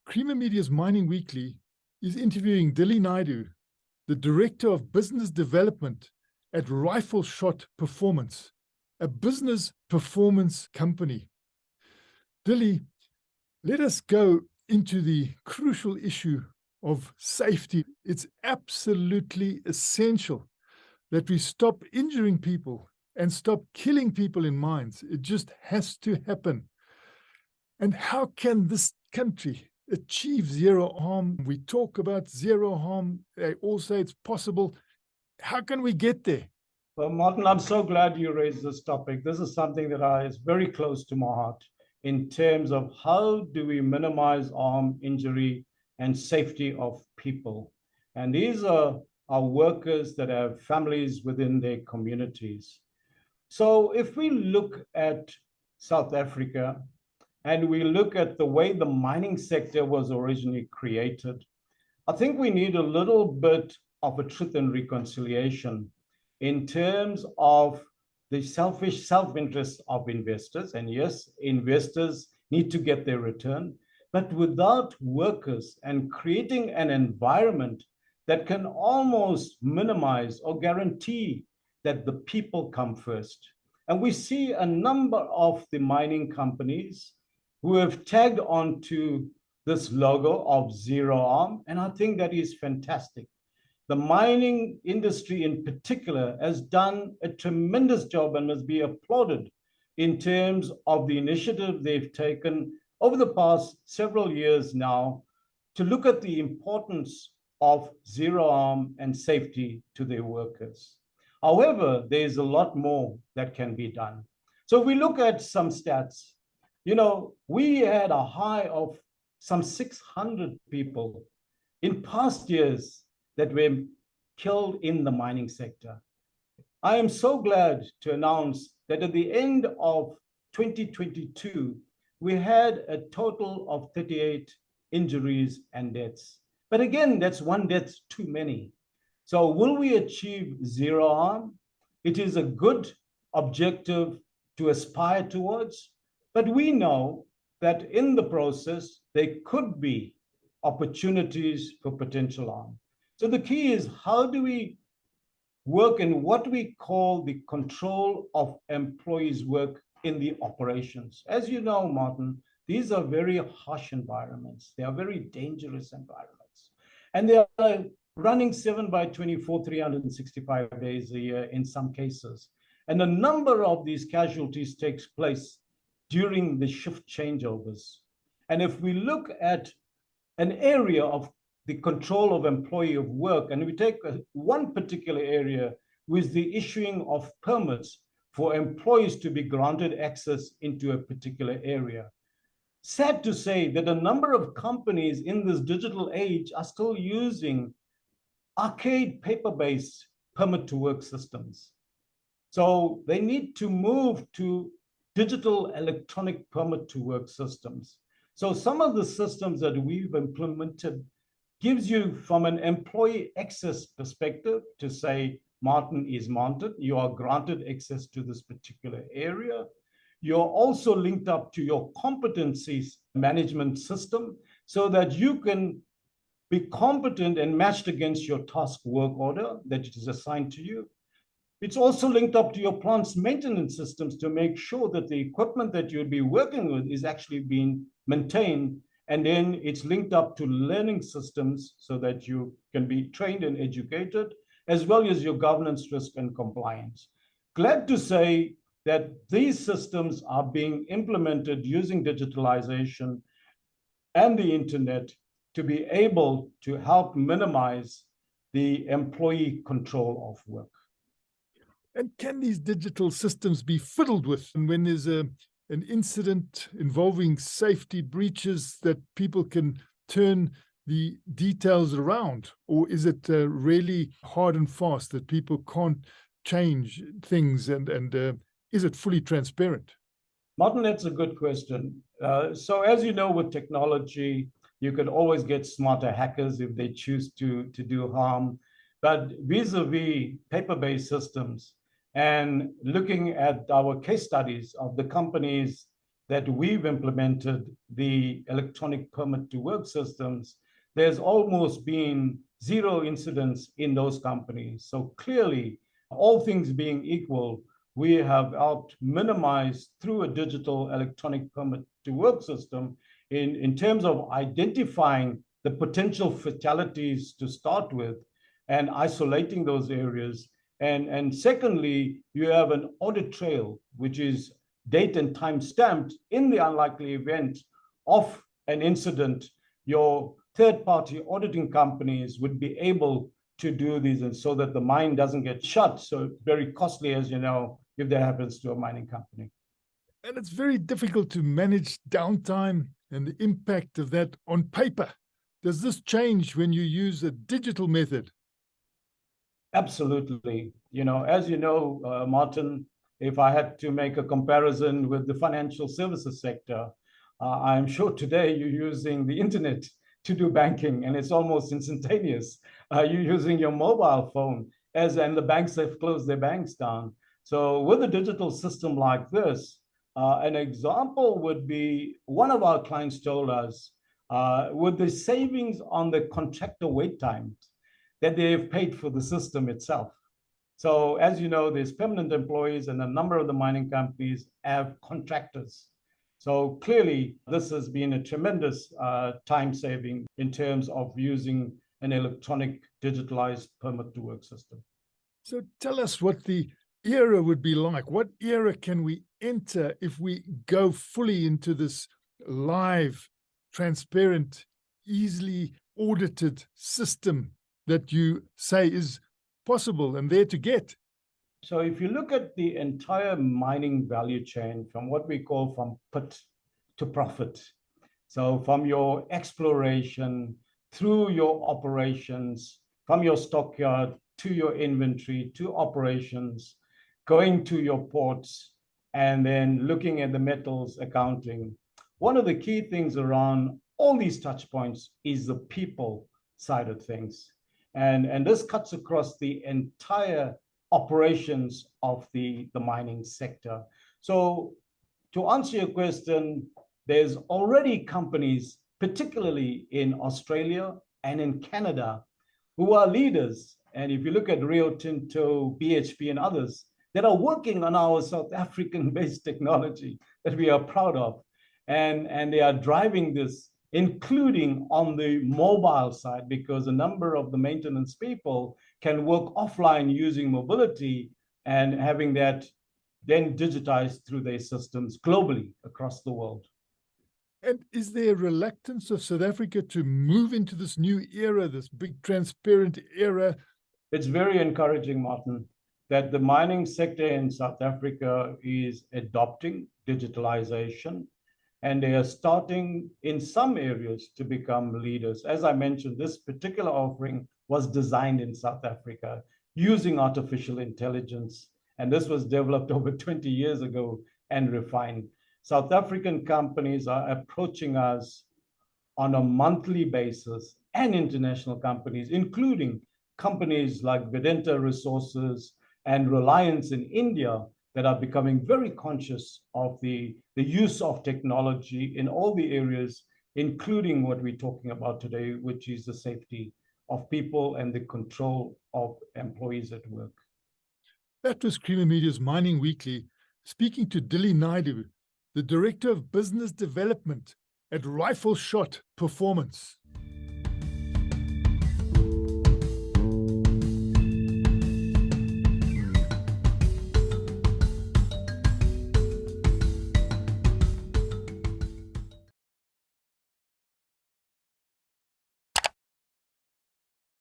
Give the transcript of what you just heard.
Creamer Media's Mining Weekly is interviewing Dilley Naidoo, the Director of Business Development at Rifle Shot Performance, a business performance company. Dilley, let us go into the crucial issue of safety. It's absolutely essential that we stop injuring people and stop killing people in mines. It just has to happen. And how can this country achieve zero harm? We talk about zero harm. They all say it's possible. How can we get there? Well, Martin, I'm so glad you raised this topic. This is something that is very close to my heart in terms of how do we minimize harm, injury, and safety of people. And these are our workers that have families within their communities. So if we look at South Africa and we look at the way the mining sector was originally created, I think we need a little bit of a truth and reconciliation in terms of the selfish self-interest of investors. And yes, investors need to get their return, but without workers and creating an environment that can almost minimize or guarantee that the people come first. And we see a number of the mining companies who have tagged onto this logo of zero harm, and I think that is fantastic. The mining industry in particular has done a tremendous job and must be applauded in terms of the initiative they've taken over the past several years now to look at the importance of zero harm and safety to their workers. However, there's a lot more that can be done. So if we look at some stats, we had a high of some 600 people in past years that were killed in the mining sector. I am so glad to announce that at the end of 2022, we had a total of 38 injuries and deaths. But again, that's one death too many. So will we achieve zero harm? It is a good objective to aspire towards, but we know that in the process, there could be opportunities for potential harm. So the key is, how do we work in what we call the control of employees' work in the operations? As you know, Martin, these are very harsh environments. They are very dangerous environments. And they are running 7/24, 365 days a year in some cases. And a number of these casualties takes place during the shift changeovers. And if we look at an area of the control of employee of work, and we take one particular area with the issuing of permits for employees to be granted access into a particular area. Sad to say that a number of companies in this digital age are still using archaic paper-based permit to work systems. So they need to move to digital electronic permit to work systems. So some of the systems that we've implemented gives you, from an employee access perspective, to say, Martin is mounted, you are granted access to this particular area. You're also linked up to your competencies management system so that you can be competent and matched against your task work order that is assigned to you. It's also linked up to your plant's maintenance systems to make sure that the equipment that you'll be working with is actually being maintained. And then it's linked up to learning systems so that you can be trained and educated, as well as your governance, risk, and compliance. Glad to say that these systems are being implemented using digitalization and the internet to be able to help minimize the employee control of work. And can these digital systems be fiddled with? And when there's an incident involving safety breaches, that people can turn the details around? Or is it really hard and fast that people can't change things? And is it fully transparent? Martin, that's a good question. So as you know, with technology, you can always get smarter hackers if they choose to do harm. But vis-a-vis paper-based systems, and looking at our case studies of the companies that we've implemented the electronic permit to work systems, there's almost been zero incidents in those companies. So clearly, all things being equal, we have helped minimize through a digital electronic permit to work system in terms of identifying the potential fatalities to start with and isolating those areas. And secondly, you have an audit trail, which is date and time stamped in the unlikely event of an incident. Your third-party auditing companies would be able to do these, and so that the mine doesn't get shut. So very costly, as you know, if that happens to a mining company. And it's very difficult to manage downtime and the impact of that on paper. Does this change when you use a digital method? Absolutely. As you know, Martin, if I had to make a comparison with the financial services sector, I'm sure today you're using the internet to do banking, and it's almost instantaneous. You're using your mobile phone, and the banks have closed their banks down. So with a digital system like this, an example would be one of our clients told us, with the savings on the contractor wait times, that they've paid for the system itself. So as you know, there's permanent employees, and a number of the mining companies have contractors. So clearly, this has been a tremendous time saving in terms of using an electronic digitalized permit to work system. So tell us what the era would be like. What era can we enter if we go fully into this live, transparent, easily audited system that you say is possible and there to get? So if you look at the entire mining value chain, from what we call from pit to profit, so from your exploration through your operations, from your stockyard to your inventory to operations, going to your ports, and then looking at the metals accounting, one of the key things around all these touch points is the people side of things. And this cuts across the entire operations of the mining sector. So to answer your question, there's already companies, particularly in Australia and in Canada, who are leaders. And if you look at Rio Tinto, BHP, and others that are working on our South African-based technology that we are proud of, and they are driving this, including on the mobile side, because a number of the maintenance people can work offline using mobility and having that then digitized through their systems globally across the world. And is there a reluctance of South Africa to move into this new era, this big transparent era? It's very encouraging, Martin, that the mining sector in South Africa is adopting digitalization, and they are starting in some areas to become leaders. As I mentioned, this particular offering was designed in South Africa using artificial intelligence, and this was developed over 20 years ago and refined. South African companies are approaching us on a monthly basis, and international companies, including companies like Vedanta Resources and Reliance in India, that are becoming very conscious of the use of technology in all the areas, including what we're talking about today, which is the safety of people and the control of employees at work. That was Creamer Media's Mining Weekly, speaking to Dilley Naidoo, the Director of Business Development at Rifle Shot Performance.